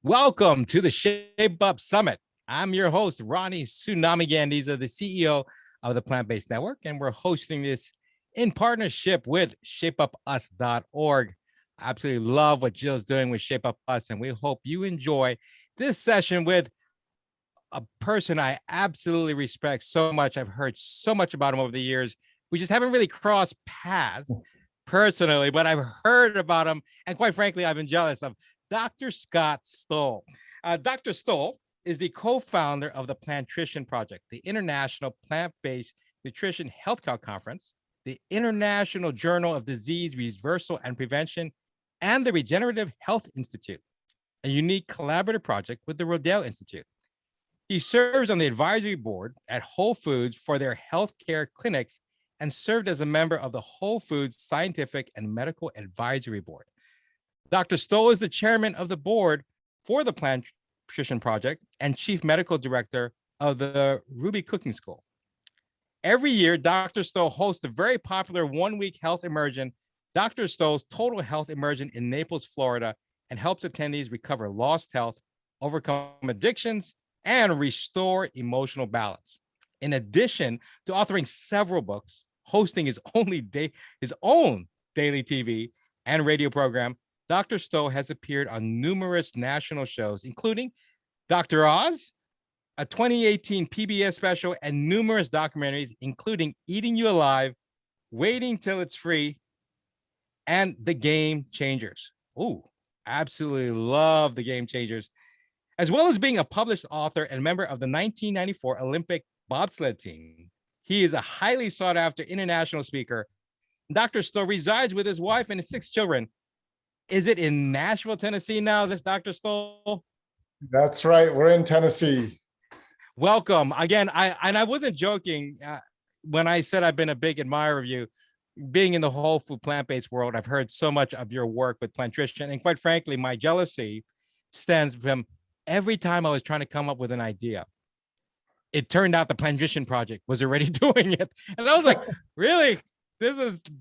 Welcome to the Shape Up Summit. I'm your host, Ronnie Tsunami Gandiza, the CEO of the Plant-Based Network, and we're hosting this in partnership with shapeupus.org. I absolutely love what Jill's doing with Shape Up Us, and we hope you enjoy this session with a person I absolutely respect so much. I've heard so much about him over the years. We just haven't really crossed paths personally, but I've heard about him, and quite frankly, I've been jealous of Dr. Scott Stoll. Dr. Stoll is the co-founder of the Plantrition Project, the International Plant-Based Nutrition Healthcare Conference, the International Journal of Disease Reversal and Prevention, and the Regenerative Health Institute, a unique collaborative project with the Rodale Institute. He serves on the advisory board at Whole Foods for their healthcare clinics and served as a member of the Whole Foods Scientific and Medical Advisory Board. Dr. Stoll is the chairman of the board for the Plantrition Project and chief medical director of the Ruby Cooking School. Every year, Dr. Stoll hosts the very popular one-week health immersion, Dr. Stoll's Total Health Immersion in Naples, Florida, and helps attendees recover lost health, overcome addictions, and restore emotional balance. In addition to authoring several books, hosting his own daily TV and radio program, Dr. Stoll has appeared on numerous national shows, including Dr. Oz, a 2018 PBS special, and numerous documentaries, including Eating You Alive, Waiting Till It's Free, and The Game Changers. Ooh, absolutely love The Game Changers, as well as being a published author and member of the 1994 Olympic bobsled team. He is a highly sought after international speaker. Dr. Stoll resides with his wife and his 6 children. Is it in Nashville, Tennessee now, this Dr. Stoll? That's right. We're in Tennessee. Welcome. Again, I wasn't joking when I said I've been a big admirer of you. Being in the whole food plant-based world, I've heard so much of your work with Plantrition. And quite frankly, my jealousy stems from every time I was trying to come up with an idea. It turned out the Plantrition Project was already doing it. And I was like, really?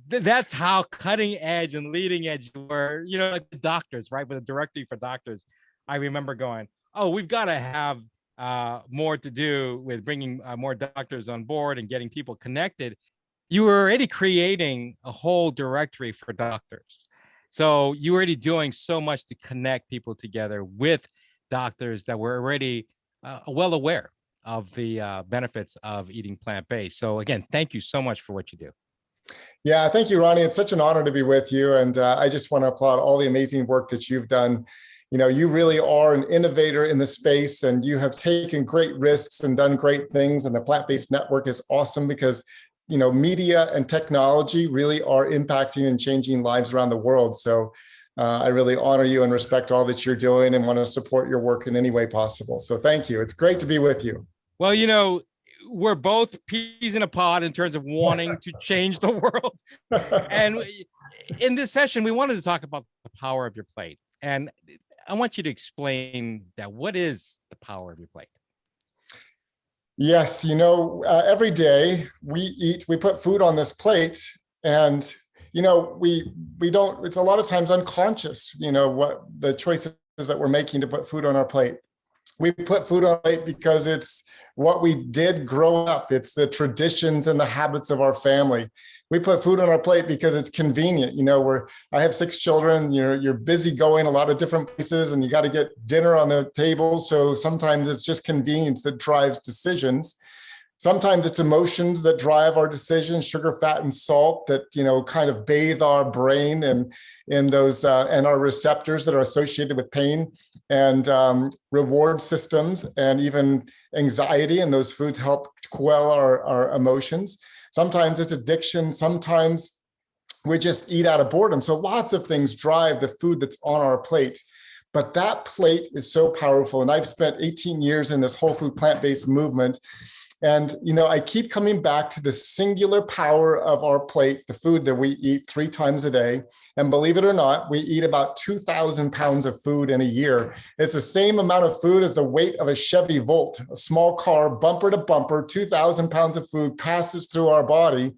That's how cutting edge and leading edge were, like the doctors, right? With the directory for doctors, I remember going, oh, we've got to have more to do with bringing more doctors on board and getting people connected. You were already creating a whole directory for doctors. So you were already doing so much to connect people together with doctors that were already well aware of the benefits of eating plant-based. So again, thank you so much for what you do. Yeah, thank you, Ronnie. It's such an honor to be with you. And I just want to applaud all the amazing work that you've done. You really are an innovator in the space, and you have taken great risks and done great things. And the Plant-Based Network is awesome because, media and technology really are impacting and changing lives around the world. So I really honor you and respect all that you're doing and want to support your work in any way possible. So thank you. It's great to be with you. Well, we're both peas in a pod in terms of wanting to change the world. And in this session, we wanted to talk about the power of your plate. And I want you to explain that. What is the power of your plate? Yes, every day we put food on this plate, and we don't, it's a lot of times unconscious, what the choices that we're making to put food on our plate. We put food on our plate because it's what we did growing up. It's the traditions and the habits of our family. We put food on our plate because it's convenient. I have 6 children, you're busy going a lot of different places, and you got to get dinner on the table. So sometimes it's just convenience that drives decisions. Sometimes it's emotions that drive our decisions, sugar, fat, and salt that, kind of bathe our brain and in those and our receptors that are associated with pain and reward systems and even anxiety. And those foods help quell our emotions. Sometimes it's addiction. Sometimes we just eat out of boredom. So lots of things drive the food that's on our plate. But that plate is so powerful. And I've spent 18 years in this whole food plant-based movement. And, I keep coming back to the singular power of our plate, the food that we eat 3 times a day. And believe it or not, we eat about 2,000 pounds of food in a year. It's the same amount of food as the weight of a Chevy Volt, a small car, bumper to bumper. 2,000 pounds of food passes through our body.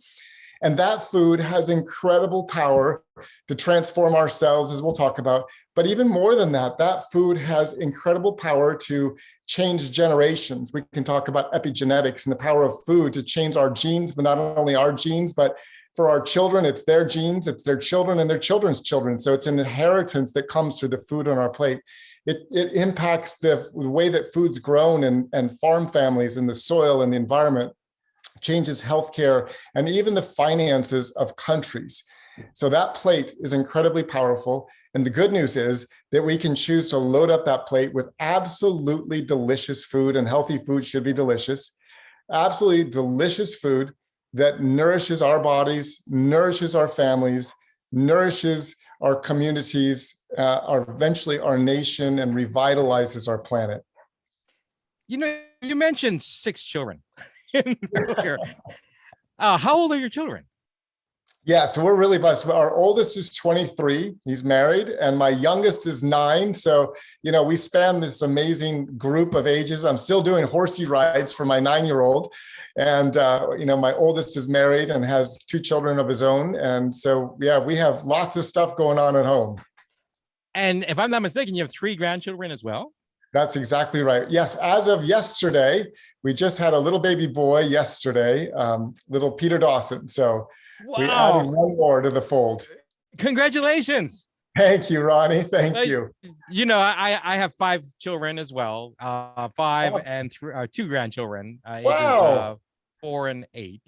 And that food has incredible power to transform our cells, as we'll talk about. But even more than that, that food has incredible power to change generations. We can talk about epigenetics and the power of food to change our genes, but not only our genes, but for our children, it's their genes, it's their children and their children's children. So it's an inheritance that comes through the food on our plate. It impacts the way that food's grown and farm families and the soil and the environment, changes healthcare and even the finances of countries. So that plate is incredibly powerful. And the good news is that we can choose to load up that plate with absolutely delicious food, and healthy food should be delicious, absolutely delicious food that nourishes our bodies, nourishes our families, nourishes our communities, eventually our nation, and revitalizes our planet. You mentioned 6 children earlier. How old are your children? Yeah, so we're really blessed. Our oldest is 23. He's married, and my youngest is 9. So, we span this amazing group of ages. I'm still doing horsey rides for my 9-year-old. And, my oldest is married and has 2 children of his own. And so, yeah, we have lots of stuff going on at home. And if I'm not mistaken, you have 3 grandchildren as well? That's exactly right. Yes, as of yesterday, we just had a little baby boy yesterday, little Peter Dawson. So, wow. We added 1 more to the fold. Congratulations. Thank you, Ronnie. Thank you. I have 5 children as well, 5 and 2 grandchildren, Wow. ages 4 and 8.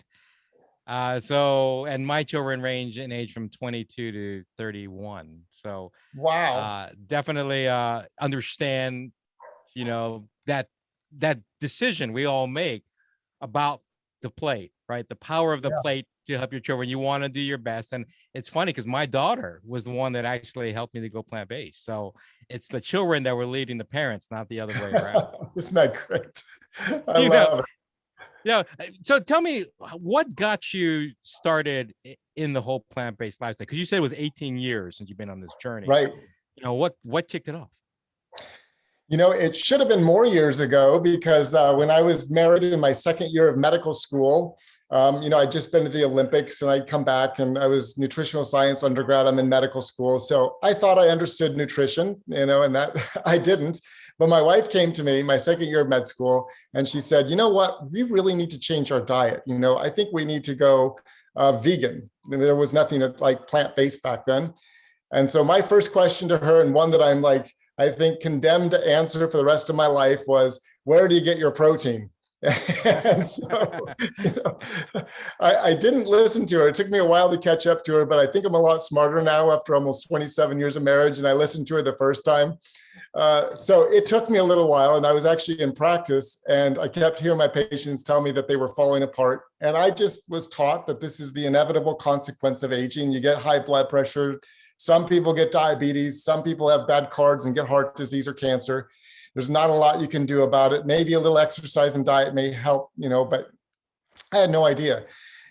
And my children range in age from 22 to 31. So wow. Definitely understand, that decision we all make about the plate, right? The power of the plate to help your children. You want to do your best. And it's funny because my daughter was the one that actually helped me to go plant-based. So it's the children that were leading the parents, not the other way around. Isn't that great? I love it. Yeah. So tell me, what got you started in the whole plant-based lifestyle? Because you said it was 18 years since you've been on this journey. Right. What kicked it off? It should have been more years ago, because when I was married in my 2nd year of medical school, I'd just been to the Olympics and I'd come back, and I was nutritional science undergrad. I'm in medical school. So I thought I understood nutrition, and that I didn't. But my wife came to me my 2nd year of med school, and she said, you know what, we really need to change our diet. I think we need to go vegan. There was nothing like plant-based back then. And so my first question to her, and one that I'm I think condemned to answer for the rest of my life, was, where do you get your protein? And so, I didn't listen to her. It took me a while to catch up to her, but I think I'm a lot smarter now after almost 27 years of marriage, and I listened to her the first time. So it took me a little while, and I was actually in practice, and I kept hearing my patients tell me that they were falling apart. And I just was taught that this is the inevitable consequence of aging. You get high blood pressure. Some people get diabetes. Some people have bad cards and get heart disease or cancer. There's not a lot you can do about it. Maybe a little exercise and diet may help, but I had no idea.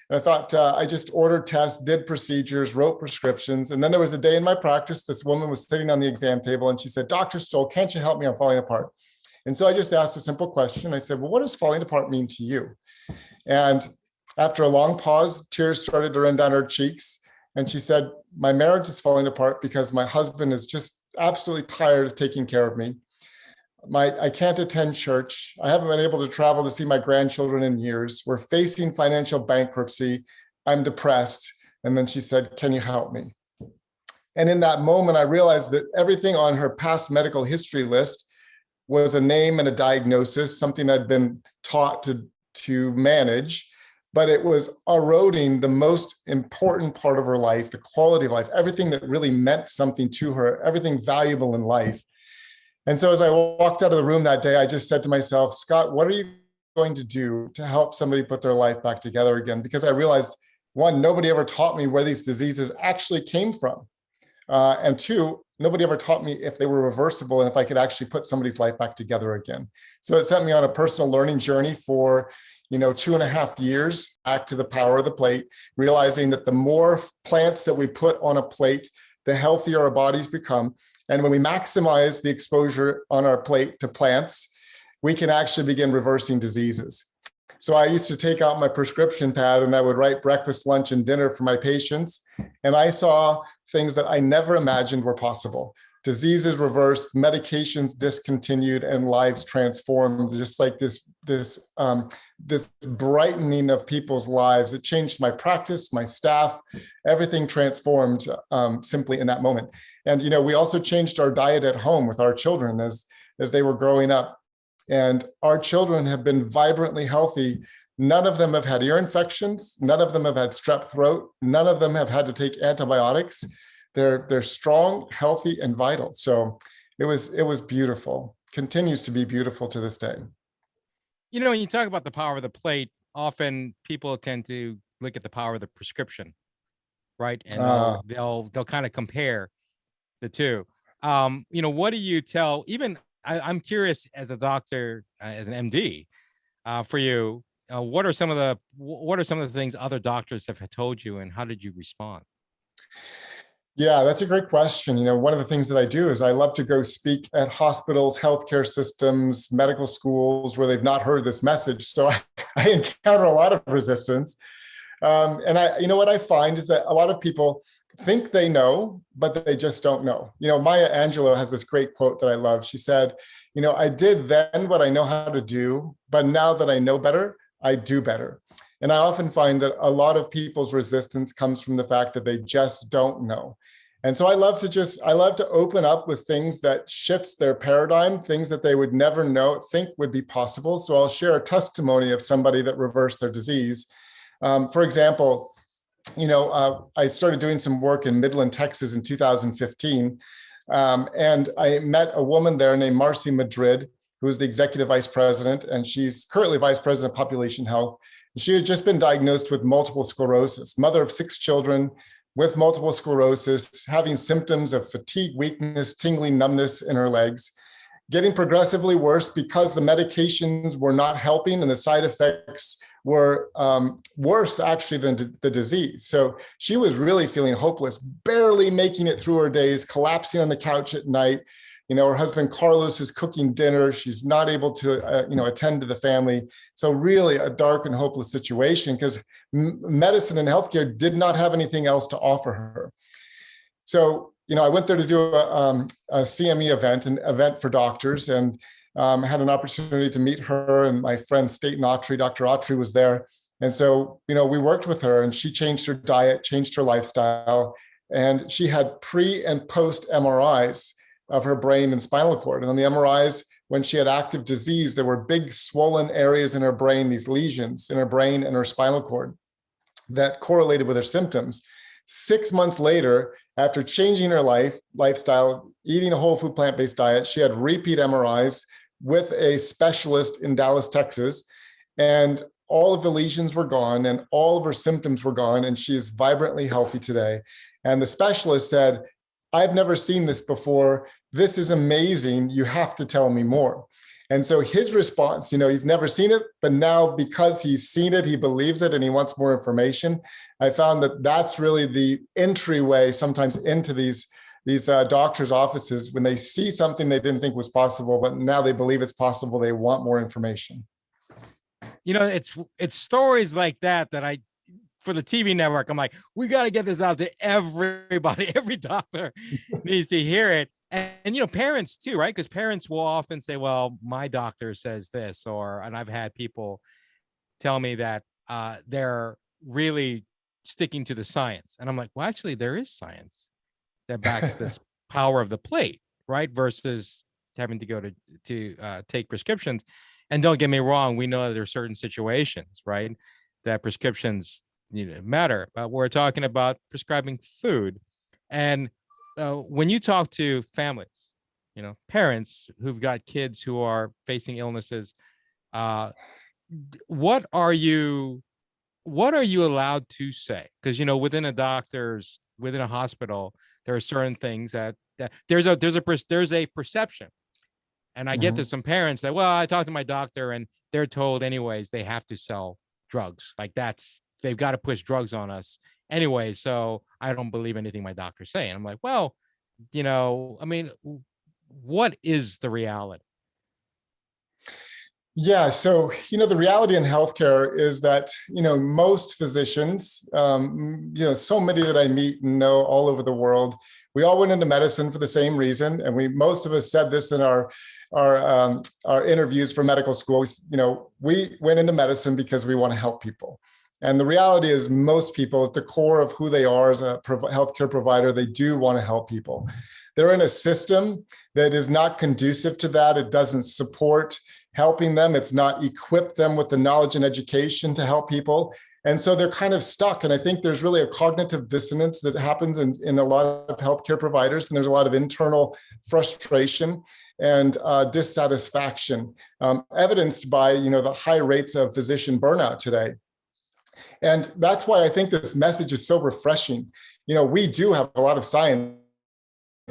And I thought, I just ordered tests, did procedures, wrote prescriptions. And then there was a day in my practice, this woman was sitting on the exam table and she said, Dr. Stoll, can't you help me? I'm falling apart. And so I just asked a simple question. I said, well, what does falling apart mean to you? And after a long pause, tears started to run down her cheeks. And she said, my marriage is falling apart because my husband is just absolutely tired of taking care of me. I can't attend church. I haven't been able to travel to see my grandchildren in years. We're facing financial bankruptcy. I'm depressed. And then she said, can you help me? And in that moment, I realized that everything on her past medical history list was a name and a diagnosis, something I'd been taught to manage, but it was eroding the most important part of her life, the quality of life, everything that really meant something to her, everything valuable in life. And so as I walked out of the room that day, I just said to myself, Scott, what are you going to do to help somebody put their life back together again? Because I realized, 1, nobody ever taught me where these diseases actually came from. And 2, nobody ever taught me if they were reversible and if I could actually put somebody's life back together again. So it sent me on a personal learning journey for 2.5 years back to the power of the plate, realizing that the more plants that we put on a plate, the healthier our bodies become. And when we maximize the exposure on our plate to plants, we can actually begin reversing diseases. So I used to take out my prescription pad and I would write breakfast, lunch, and dinner for my patients. And I saw things that I never imagined were possible. Diseases reversed, medications discontinued, and lives transformed. Just like this brightening of people's lives. It changed my practice, my staff, everything transformed simply in that moment. And we also changed our diet at home with our children as they were growing up. And our children have been vibrantly healthy. None of them have had ear infections. None of them have had strep throat. None of them have had to take antibiotics. They're strong, healthy, and vital. So it was beautiful. Continues to be beautiful to this day. When you talk about the power of the plate, often people tend to look at the power of the prescription, right? And they'll kind of compare the two. What do you tell? Even I'm curious, as a doctor, as an MD, for you, what are some of the things other doctors have told you, and how did you respond? Yeah, that's a great question. One of the things that I do is I love to go speak at hospitals, healthcare systems, medical schools where they've not heard this message. So I encounter a lot of resistance. And what I find is that a lot of people think they know, but they just don't know. Maya Angelou has this great quote that I love. She said, I did then what I know how to do, but now that I know better, I do better. And I often find that a lot of people's resistance comes from the fact that they just don't know. And so I love to open up with things that shifts their paradigm, things that they would never think would be possible. So I'll share a testimony of somebody that reversed their disease. For example, I started doing some work in Midland, Texas in 2015. And I met a woman there named Marcy Madrid, who is the executive vice president, and she's currently vice president of population health. She had just been diagnosed with multiple sclerosis, mother of 6 children with multiple sclerosis, having symptoms of fatigue, weakness, tingling, numbness in her legs, getting progressively worse because the medications were not helping and the side effects were worse actually than the disease. So she was really feeling hopeless, barely making it through her days, collapsing on the couch at night. Her husband Carlos is cooking dinner. She's not able to, attend to the family. So really a dark and hopeless situation because medicine and healthcare did not have anything else to offer her. So, I went there to do a CME event, an event for doctors, and had an opportunity to meet her and my friend Staten Autry. Dr. Autry was there. And so, we worked with her and she changed her diet, changed her lifestyle, and she had pre and post MRIs of her brain and spinal cord. And on the MRIs, when she had active disease, there were big swollen areas in her brain, these lesions in her brain and her spinal cord that correlated with her symptoms. 6 months later, after changing her lifestyle, eating a whole food plant-based diet, she had repeat MRIs with a specialist in Dallas, Texas, and all of the lesions were gone and all of her symptoms were gone, and she is vibrantly healthy today. And the specialist said, I've never seen this before. This is amazing. You have to tell me more. And so his response, he's never seen it, but now because he's seen it, he believes it and he wants more information. I found that that's really the entryway sometimes into these doctors' offices when they see something they didn't think was possible, but now they believe it's possible. They want more information. It's stories like that for the TV network, I'm like, we got to get this out to everybody. Every doctor needs to hear it. And parents too, right? Because parents will often say, well, my doctor says this, and I've had people tell me that they're really sticking to the science. And I'm like, well, actually, there is science that backs this power of the plate, right? Versus having to go to take prescriptions. And don't get me wrong, we know that there are certain situations, right, that prescriptions matter. But we're talking about prescribing food. And when you talk to families, parents who've got kids who are facing illnesses, what are you allowed to say? Because within a hospital, there are certain things that there's a perception. And I get to some parents that, well, I talked to my doctor and they're told anyways they have to sell drugs. Like they've got to push drugs on us anyway. So I don't believe anything my doctor's saying. I'm like, well, what is the reality? Yeah, so the reality in healthcare is that most physicians, so many that I meet and know all over the world, we all went into medicine for the same reason, and most of us said this in our interviews for medical school. We went into medicine because we want to help people, and the reality is most people, at the core of who they are as a healthcare provider, they do want to help people. They're in a system that is not conducive to that. It doesn't support helping them. It's not equipped them with the knowledge and education to help people. And so they're kind of stuck. And I think there's really a cognitive dissonance that happens in a lot of healthcare providers. And there's a lot of internal frustration and dissatisfaction, evidenced by the high rates of physician burnout today. And that's why I think this message is so refreshing. We do have a lot of science,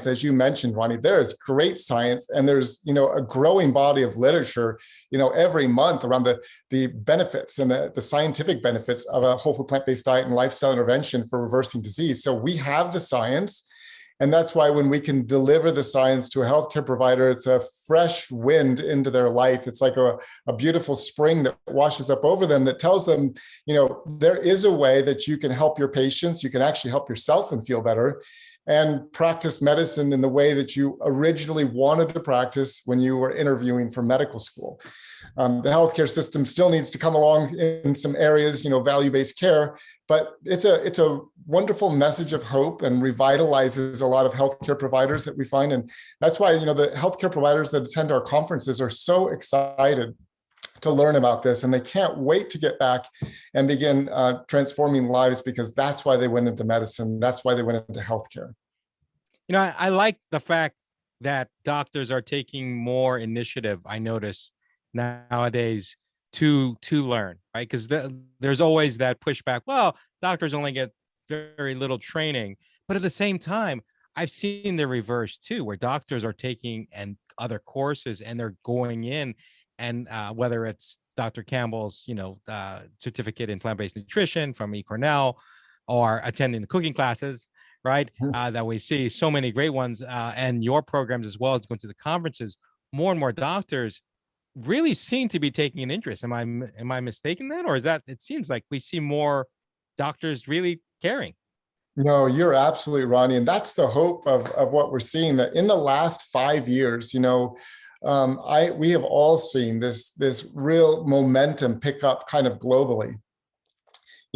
as you mentioned, Ronnie. There is great science, and there's a growing body of literature every month around the benefits and the scientific benefits of a whole food plant-based diet and lifestyle intervention for reversing disease. So we have the science, and that's why when we can deliver the science to a healthcare provider, it's a fresh wind into their life. It's like a beautiful spring that washes up over them, that tells them there is a way that you can help your patients. You can actually help yourself and feel better, and practice medicine in the way that you originally wanted to practice when you were interviewing for medical school. The healthcare system still needs to come along in some areas, value-based care, but it's a wonderful message of hope and revitalizes a lot of healthcare providers that we find. And that's why, the healthcare providers that attend our conferences are so excited to learn about this, and they can't wait to get back and begin transforming lives, because that's why they went into medicine. That's why they went into healthcare. I like the fact that doctors are taking more initiative. I notice nowadays to learn, right? Because there's always that pushback. Well, doctors only get very little training, but at the same time, I've seen the reverse too, where doctors are taking and other courses, and they're going in, and whether it's Dr. Campbell's, certificate in plant-based nutrition from Cornell, or attending the cooking classes, right? That we see so many great ones, and your programs as well as going to the conferences. More and more doctors really seem to be taking an interest. Am I mistaken then, or is that? It seems like we see more doctors really caring. No, you're absolutely, Ronnie. And that's the hope of what we're seeing, that in the last 5 years, we have all seen this real momentum pick up kind of globally.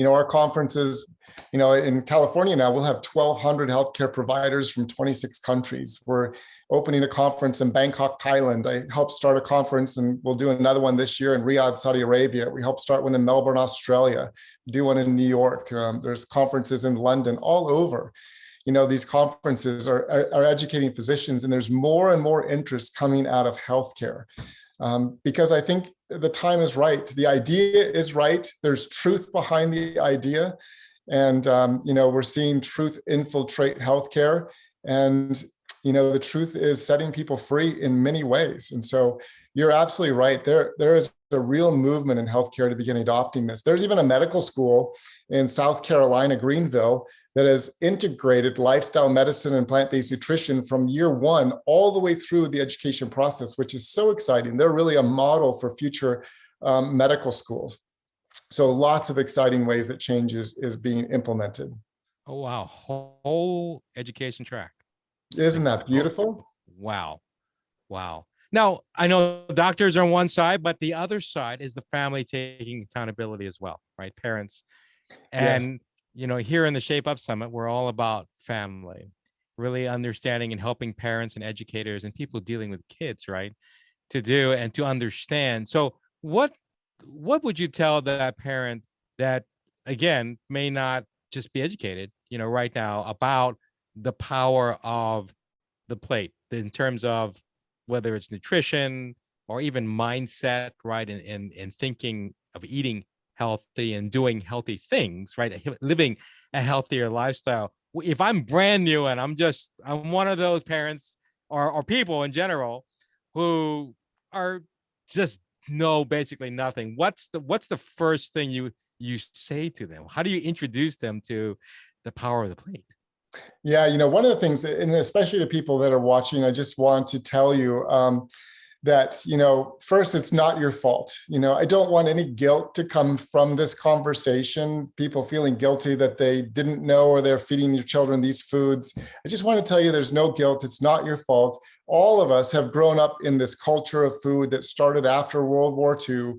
Our conferences, in California now, we'll have 1,200 healthcare providers from 26 countries. We're opening a conference in Bangkok, Thailand. I helped start a conference, and we'll do another one this year in Riyadh, Saudi Arabia. We helped start one in Melbourne, Australia, do one in New York. There's conferences in London, all over. These conferences are educating physicians, and there's more and more interest coming out of healthcare, because I think the time is right. The idea is right. There's truth behind the idea. And, we're seeing truth infiltrate healthcare. And, the truth is setting people free in many ways. And so you're absolutely right. There is a real movement in healthcare to begin adopting this. There's even a medical school in South Carolina, Greenville, that has integrated lifestyle medicine and plant-based nutrition from year one all the way through the education process, which is so exciting. They're really a model for future medical schools. So lots of exciting ways that change is being implemented. Oh, wow. Whole education track. Isn't that beautiful? Wow. Wow. Now, I know doctors are on one side, but the other side is the family taking accountability as well, right? Parents. And, yes, here in the Shape Up Summit, we're all about family, really understanding and helping parents and educators and people dealing with kids, right, to do and to understand. So what would you tell that parent that, again, may not just be educated, right now, about the power of the plate in terms of whether it's nutrition or even mindset, right? And thinking of eating healthy and doing healthy things, right? Living a healthier lifestyle. If I'm brand new and I'm one of those parents or people in general who are just know basically nothing, what's the first thing you say to them? How do you introduce them to the power of the plate? Yeah, one of the things, and especially the people that are watching, I just want to tell you, that, first, it's not your fault. I don't want any guilt to come from this conversation, people feeling guilty that they didn't know or they're feeding your children these foods. I just want to tell you there's no guilt. It's not your fault. All of us have grown up in this culture of food that started after World War II.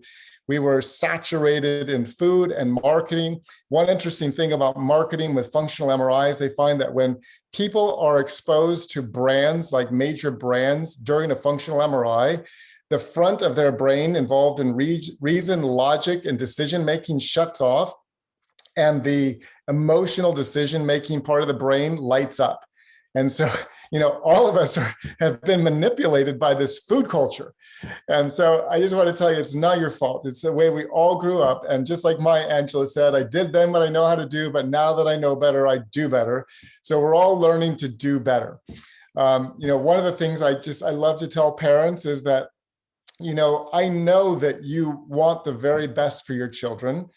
We were saturated in food and marketing. One interesting thing about marketing with functional MRIs, they find that when people are exposed to brands, like major brands, during a functional MRI, the front of their brain involved in reason, logic, and decision-making shuts off, and the emotional decision-making part of the brain lights up. And so, all of us have been manipulated by this food culture. And so I just want to tell you, it's not your fault. It's the way we all grew up. And just like Maya Angelou said, I did then what I know how to do, but now that I know better, I do better. So we're all learning to do better. One of the things I love to tell parents is that, I know that you want the very best for your children.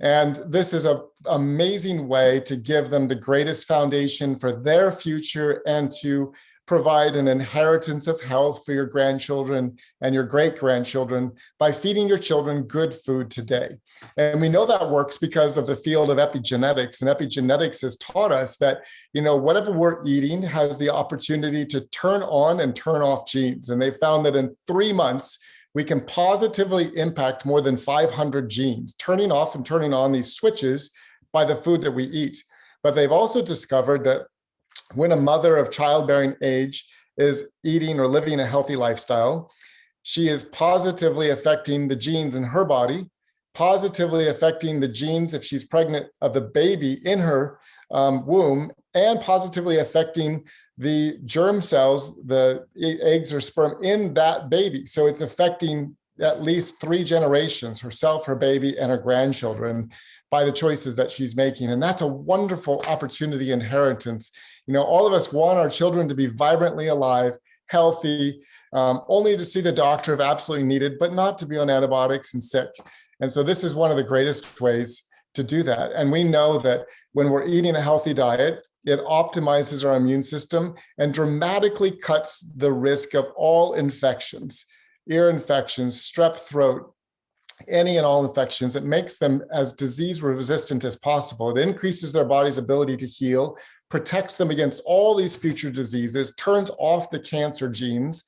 And this is an amazing way to give them the greatest foundation for their future and to provide an inheritance of health for your grandchildren and your great-grandchildren by feeding your children good food today. And we know that works because of the field of epigenetics. And epigenetics has taught us that, whatever we're eating has the opportunity to turn on and turn off genes. And they found that in 3 months, we can positively impact more than 500 genes, turning off and turning on these switches by the food that we eat. But they've also discovered that when a mother of childbearing age is eating or living a healthy lifestyle, she is positively affecting the genes in her body, positively affecting the genes if she's pregnant of the baby in her womb, and positively affecting the germ cells, the eggs or sperm in that baby. So it's affecting at least 3 generations, herself, her baby, and her grandchildren, by the choices that she's making. And that's a wonderful opportunity inheritance. All of us want our children to be vibrantly alive, healthy, only to see the doctor if absolutely needed, but not to be on antibiotics and sick. And so this is one of the greatest ways to do that. And we know that when we're eating a healthy diet, it optimizes our immune system and dramatically cuts the risk of all infections, ear infections, strep throat, any and all infections. It makes them as disease resistant as possible. It increases their body's ability to heal, protects them against all these future diseases, turns off the cancer genes,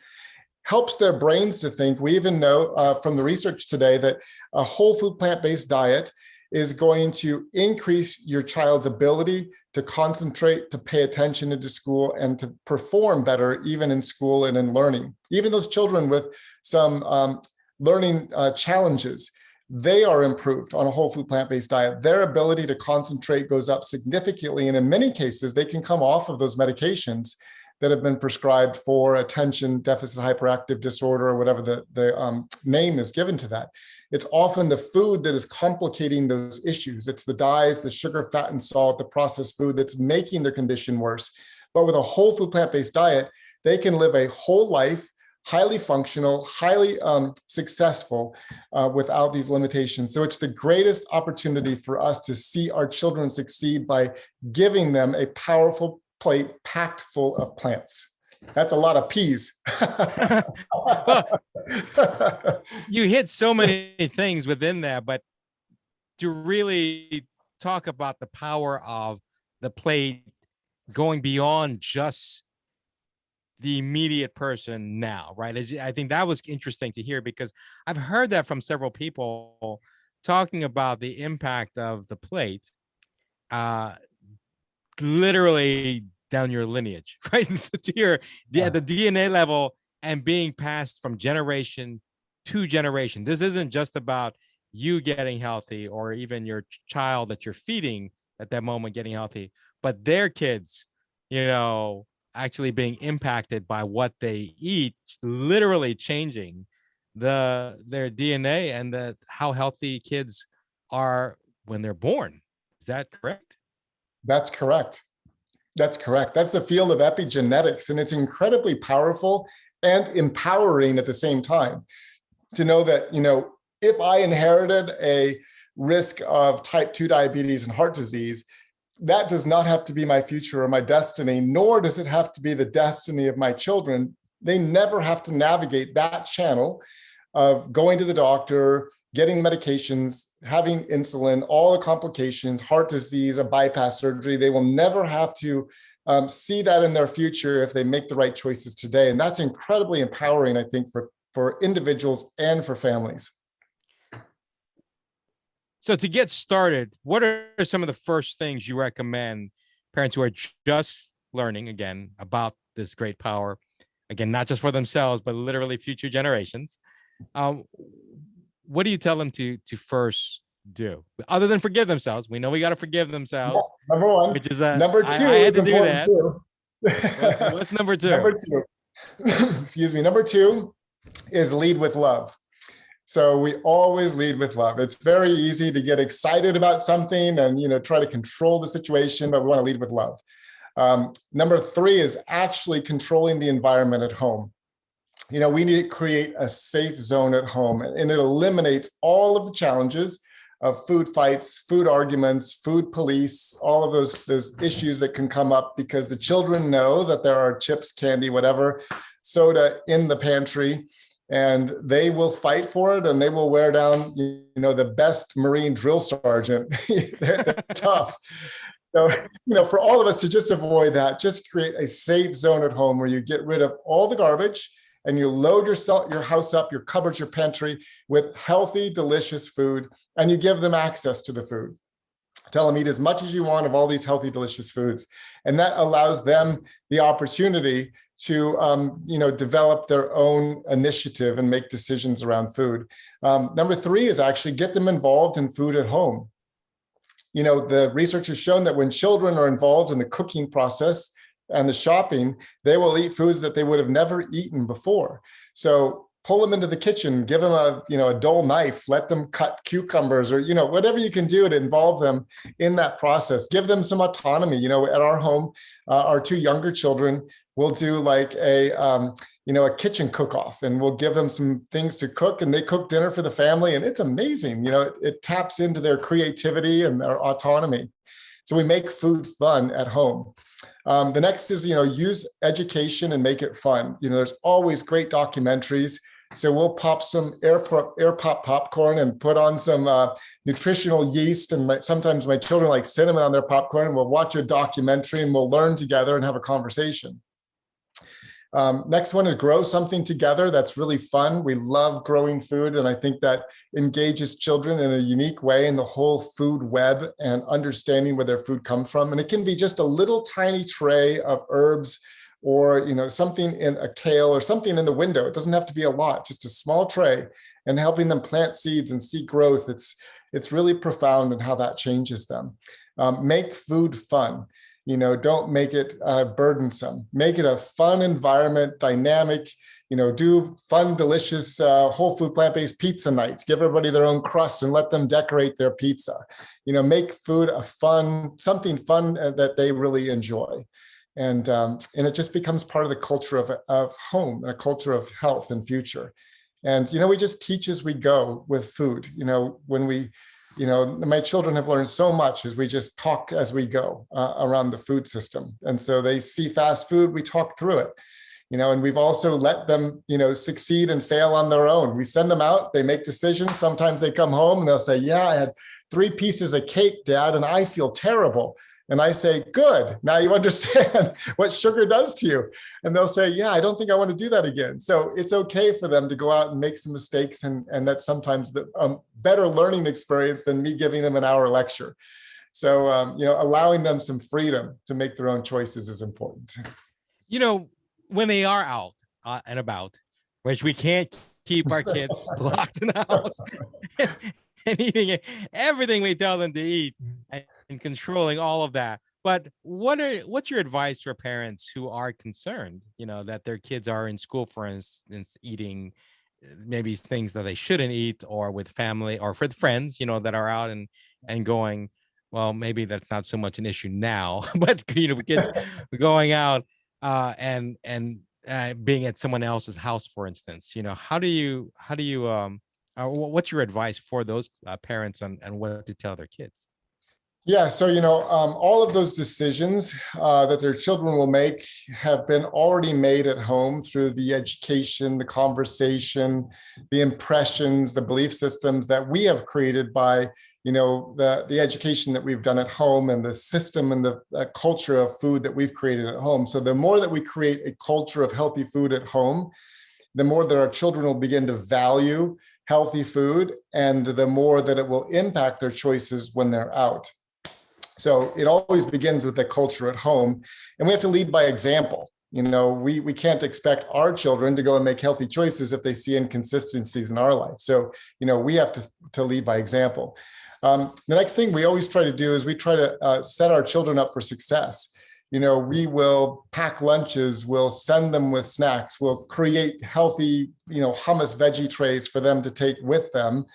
helps their brains to think. We even know from the research today that a whole food plant-based diet is going to increase your child's ability to concentrate, to pay attention into school, and to perform better even in school and in learning. Even those children with some learning challenges, they are improved on a whole food plant-based diet. Their ability to concentrate goes up significantly. And in many cases, they can come off of those medications that have been prescribed for attention deficit hyperactive disorder, or whatever the name is given to that. It's often the food that is complicating those issues. It's the dyes, the sugar, fat, and salt, the processed food that's making their condition worse. But with a whole food plant-based diet, they can live a whole life, highly functional, highly successful without these limitations. So it's the greatest opportunity for us to see our children succeed by giving them a powerful plate packed full of plants. That's a lot of peas. Well, you hit so many things within that, but to really talk about the power of the plate going beyond just the immediate person now, right? I think that was interesting to hear, because I've heard that from several people talking about the impact of the plate, literally down your lineage, right? To your the DNA level, and being passed from generation to generation. This isn't just about you getting healthy, or even your child that you're feeding at that moment getting healthy, but their kids, actually being impacted by what they eat, literally changing their DNA and how healthy kids are when they're born. Is that correct? That's correct. That's correct. That's the field of epigenetics, and it's incredibly powerful and empowering at the same time to know that, if I inherited a risk of type 2 diabetes and heart disease, that does not have to be my future or my destiny, nor does it have to be the destiny of my children, they never have to navigate that channel of going to the doctor, getting medications, having insulin, all the complications, heart disease, a bypass surgery. They will never have to see that in their future if they make the right choices today. And that's incredibly empowering, I think, for individuals and for families. So to get started, what are some of the first things you recommend parents who are just learning, again, about this great power, again, not just for themselves, but literally future generations? What do you tell them to first do, other than forgive themselves? We know we got to forgive themselves. Yeah, number one. Which is number two I had is to do important that. too. What's number two? Number two. Excuse me. Number two is lead with love. So we always lead with love. It's very easy to get excited about something and try to control the situation, but we want to lead with love. Number three is actually controlling the environment at home. We need to create a safe zone at home, and it eliminates all of the challenges of food fights, food arguments, food police, all of those issues that can come up because the children know that there are chips, candy, whatever, soda in the pantry, and they will fight for it, and they will wear down, the best Marine drill sergeant. they're tough. So, for all of us to just avoid that, just create a safe zone at home where you get rid of all the garbage and you load your house up, your cupboards, your pantry with healthy, delicious food, and you give them access to the food. Tell them eat as much as you want of all these healthy, delicious foods. And that allows them the opportunity to, develop their own initiative and make decisions around food. Number three is actually get them involved in food at home. The research has shown that when children are involved in the cooking process and the shopping, they will eat foods that they would have never eaten before. So pull them into the kitchen, give them a dull knife, let them cut cucumbers or, whatever you can do to involve them in that process. Give them some autonomy. At our home, our two younger children will do like a kitchen cook-off, and we'll give them some things to cook, and they cook dinner for the family, and it's amazing. It taps into their creativity and their autonomy. So we make food fun at home. The next is, use education and make it fun. There's always great documentaries. So we'll pop some air pop popcorn and put on some nutritional yeast. And sometimes my children like cinnamon on their popcorn, and we'll watch a documentary and we'll learn together and have a conversation. Next one is grow something together. That's really fun. We love growing food, and I think that engages children in a unique way in the whole food web and understanding where their food comes from. And it can be just a little tiny tray of herbs or something in a kale or something in the window. It doesn't have to be a lot, just a small tray, and helping them plant seeds and see growth. It's really profound in how that changes them. Make food fun. Don't make it burdensome. Make it a fun environment, dynamic. Do fun, delicious, whole food, plant-based pizza nights. Give everybody their own crust and let them decorate their pizza. Make food something fun that they really enjoy. And it just becomes part of the culture of home, and a culture of health and future. And, we just teach as we go with food. My children have learned so much as we just talk as we go around the food system. And so they see fast food, we talk through it, and we've also let them, succeed and fail on their own. We send them out, they make decisions. Sometimes they come home and they'll say, yeah, I had 3 pieces of cake, Dad, and I feel terrible. And I say, good, now you understand what sugar does to you. And they'll say, yeah, I don't think I want to do that again. So it's okay for them to go out and make some mistakes. And that's sometimes the better learning experience than me giving them an hour lecture. So, allowing them some freedom to make their own choices is important. When they are out and about, which we can't keep our kids locked in the house and eating everything we tell them to eat and controlling all of that. But what's your advice for parents who are concerned, that their kids are in school, for instance, eating maybe things that they shouldn't eat, or with family or with friends, that are out and going, well, maybe that's not so much an issue now, but kids going out and being at someone else's house, for instance, how do you what's your advice for those parents on what to tell their kids? Yeah, so all of those decisions that their children will make have been already made at home through the education, the conversation, the impressions, the belief systems that we have created by the education that we've done at home and the system and the culture of food that we've created at home. So the more that we create a culture of healthy food at home, the more that our children will begin to value healthy food, and the more that it will impact their choices when they're out. So it always begins with the culture at home, and we have to lead by example. We can't expect our children to go and make healthy choices if they see inconsistencies in our life. So, we have to lead by example. The next thing we always try to do is we try to set our children up for success. We will pack lunches, we'll send them with snacks, we'll create healthy, hummus veggie trays for them to take with them.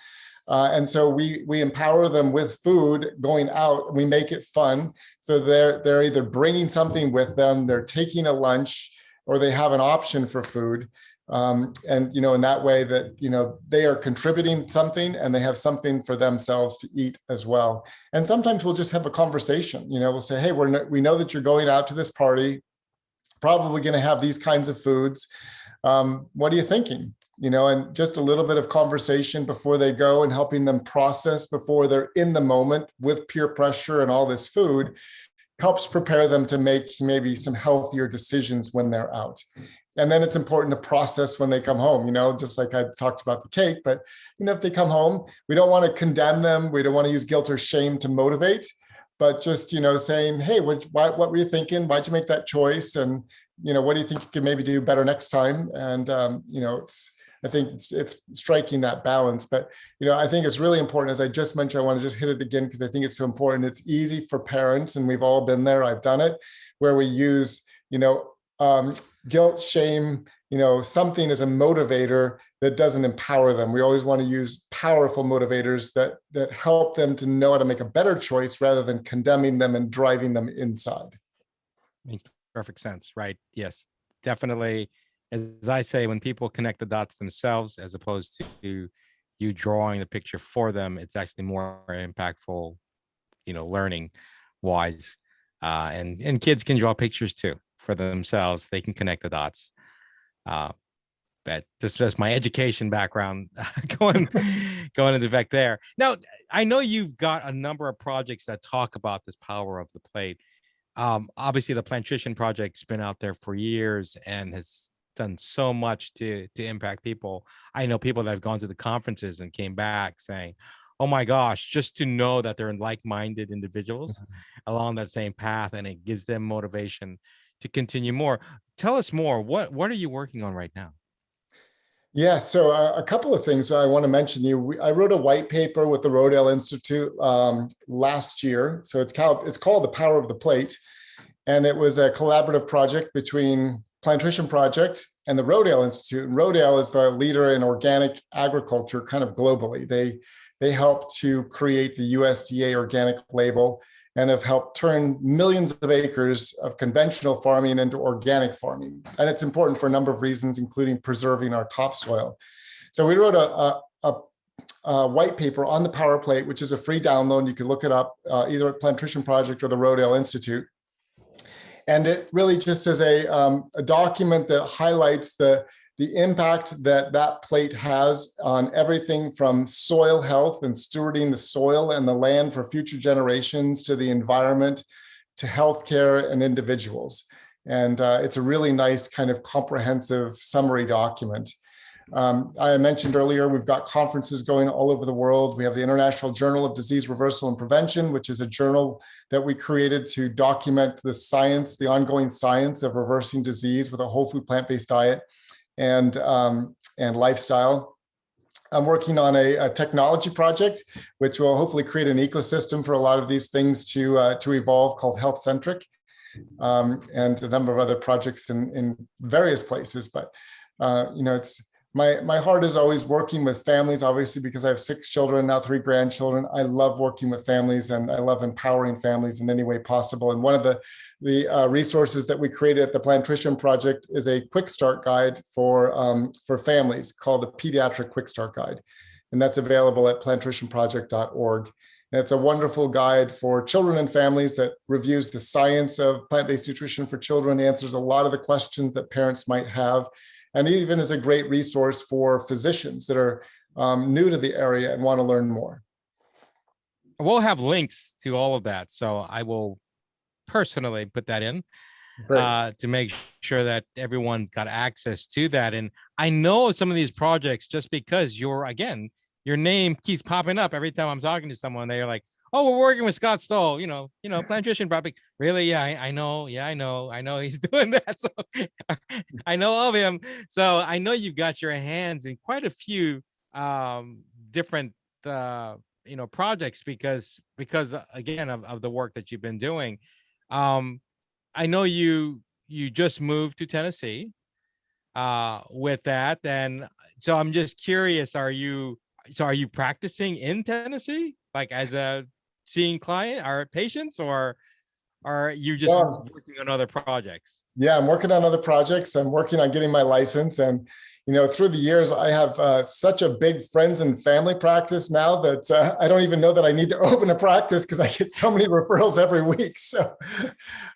And so we empower them with food going out. We make it fun. So they're either bringing something with them, they're taking a lunch, or they have an option for food. And in that way that they are contributing something and they have something for themselves to eat as well. And sometimes we'll just have a conversation. We'll say, hey, we know that you're going out to this party, probably going to have these kinds of foods. What are you thinking? And just a little bit of conversation before they go and helping them process before they're in the moment with peer pressure and all this food helps prepare them to make maybe some healthier decisions when they're out. And then it's important to process when they come home, just like I talked about the cake, but if they come home, we don't want to condemn them. We don't want to use guilt or shame to motivate, but just, saying, hey, what were you thinking? Why'd you make that choice? And, what do you think you can maybe do better next time? And, I think it's striking that balance. But, I think it's really important, as I just mentioned, I want to just hit it again because I think it's so important. It's easy for parents, and we've all been there. I've done it, where we use, guilt, shame, something as a motivator that doesn't empower them. We always want to use powerful motivators that help them to know how to make a better choice rather than condemning them and driving them inside. Makes perfect sense, right? Yes, definitely. As I say, when people connect the dots themselves, as opposed to you drawing the picture for them, it's actually more impactful, learning wise. And kids can draw pictures too for themselves. They can connect the dots. But this is just my education background going into effect there. Now, I know you've got a number of projects that talk about this power of the plate. Obviously, the Plantrition Project's been out there for years and has done so much to impact people. I know people that have gone to the conferences and came back saying, oh my gosh, just to know that they're like-minded individuals along that same path, and it gives them motivation to continue more. Tell us more. What are you working on right now? Yeah, so a couple of things I want to mention. I wrote a white paper with the Rodale Institute last year. So it's called The Power of the Plate. And it was a collaborative project between Plantrition Project and the Rodale Institute. And Rodale is the leader in organic agriculture kind of globally. They helped to create the USDA organic label and have helped turn millions of acres of conventional farming into organic farming. And it's important for a number of reasons, including preserving our topsoil. So we wrote a white paper on the Power Plate, which is a free download. You can look it up either at Plantrition Project or the Rodale Institute. And it really just is a document that highlights the impact that plate has on everything from soil health and stewarding the soil and the land for future generations, to the environment, to healthcare and individuals. And it's a really nice kind of comprehensive summary document. I mentioned earlier, we've got conferences going all over the world. We have the International Journal of Disease Reversal and Prevention, which is a journal that we created to document the science, the ongoing science of reversing disease with a whole food plant-based diet and lifestyle. I'm working on a technology project, which will hopefully create an ecosystem for a lot of these things to evolve, called Health Centric, and a number of other projects in various places. But it's my heart is always working with families, obviously, because I have 6 children, now 3 grandchildren. I love working with families, and I love empowering families in any way possible. And one of the resources that we created at the Plantrition Project is a quick start guide for families called the Pediatric Quick Start Guide. And that's available at plantritionproject.org. And it's a wonderful guide for children and families that reviews the science of plant-based nutrition for children, answers a lot of the questions that parents might have, and even is a great resource for physicians that are new to the area and want to learn more. We'll have links to all of that, so I will personally put that in to make sure that everyone got access to that. And I know some of these projects just because your name keeps popping up every time I'm talking to someone. They're like, "Oh, we're working with Scott Stoll, plant nutrition project." Really? Yeah, I know. Yeah, I know he's doing that. So I know of him. So I know you've got your hands in quite a few different projects because again of the work that you've been doing. I know you just moved to Tennessee with that, and so I'm just curious, are you practicing in Tennessee, like as a seeing client or patients, or are you just working on other projects? Yeah, I'm working on other projects. I'm working on getting my license. And, through the years, I have such a big friends and family practice now that I don't even know that I need to open a practice because I get so many referrals every week. So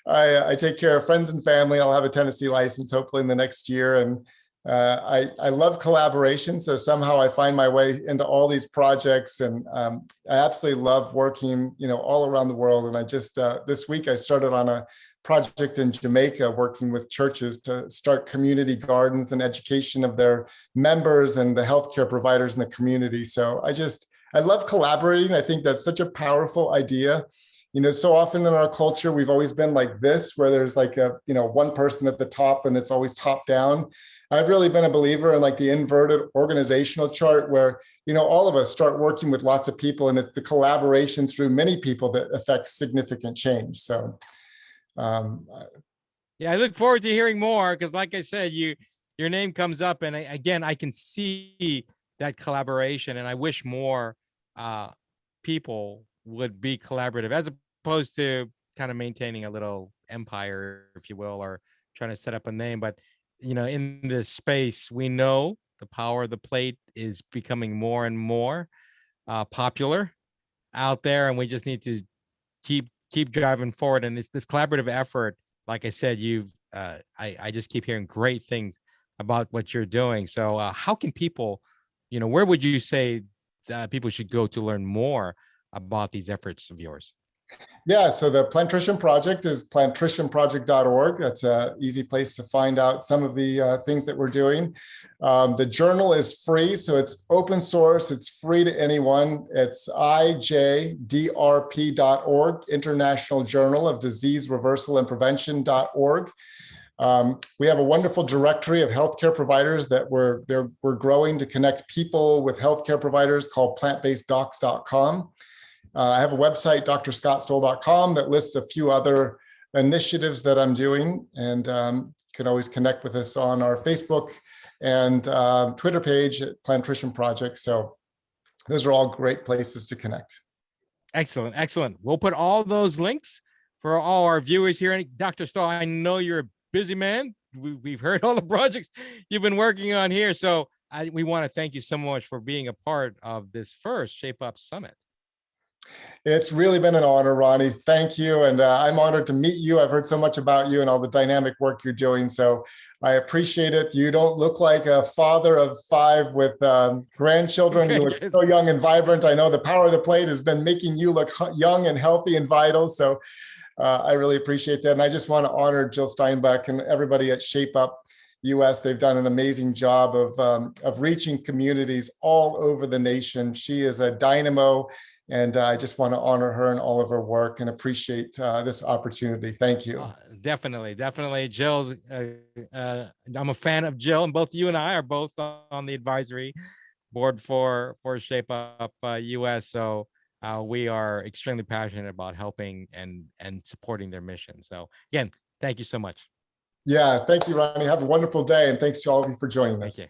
I take care of friends and family. I'll have a Tennessee license hopefully in the next year. And I love collaboration. So somehow I find my way into all these projects. And I absolutely love working, all around the world. And I just, this week, I started on a project in Jamaica, working with churches to start community gardens and education of their members and the healthcare providers in the community. So I love collaborating. I think that's such a powerful idea. So often in our culture, we've always been like this, where there's like one person at the top and it's always top down. I've really been a believer in like the inverted organizational chart where, all of us start working with lots of people, and it's the collaboration through many people that affects significant change. So yeah, I look forward to hearing more because, like I said, your name comes up, and I can see that collaboration, and I wish more people would be collaborative as opposed to kind of maintaining a little empire, if you will, or trying to set up a name. But in this space, we know the power of the plate is becoming more and more popular out there, and we just need to keep driving forward. And this collaborative effort, like I said, I just keep hearing great things about what you're doing. So how can people, where would you say people should go to learn more about these efforts of yours? Yeah, so the Plantrition Project is plantritionproject.org. That's an easy place to find out some of the things that we're doing. The journal is free, so it's open source. It's free to anyone. It's ijdrp.org, International Journal of Disease Reversal and Prevention.org. We have a wonderful directory of healthcare providers that we're growing to connect people with healthcare providers called plantbaseddocs.com. I have a website, drscottstoll.com, that lists a few other initiatives that I'm doing, and you can always connect with us on our Facebook and Twitter page at Plantrition Project. So those are all great places to connect. Excellent. We'll put all those links for all our viewers here. And Dr. Stoll, I know you're a busy man. We've heard all the projects you've been working on here. So we want to thank you so much for being a part of this first Shape Up Summit. It's really been an honor, Ronnie. Thank you. And I'm honored to meet you. I've heard so much about you and all the dynamic work you're doing. So I appreciate it. You don't look like a father of 5 with grandchildren. You look so young and vibrant. I know the power of the plate has been making you look young and healthy and vital. So I really appreciate that. And I just want to honor Jill Steinbeck and everybody at Shape Up US. They've done an amazing job of reaching communities all over the nation. She is a dynamo. And I just want to honor her and all of her work and appreciate this opportunity. Thank you. Definitely. Jill's, I'm a fan of Jill, and both you and I are both on the advisory board for Shape Up US. So we are extremely passionate about helping and supporting their mission. So again, thank you so much. Yeah, thank you, Ronnie. Have a wonderful day. And thanks to all of you for joining us.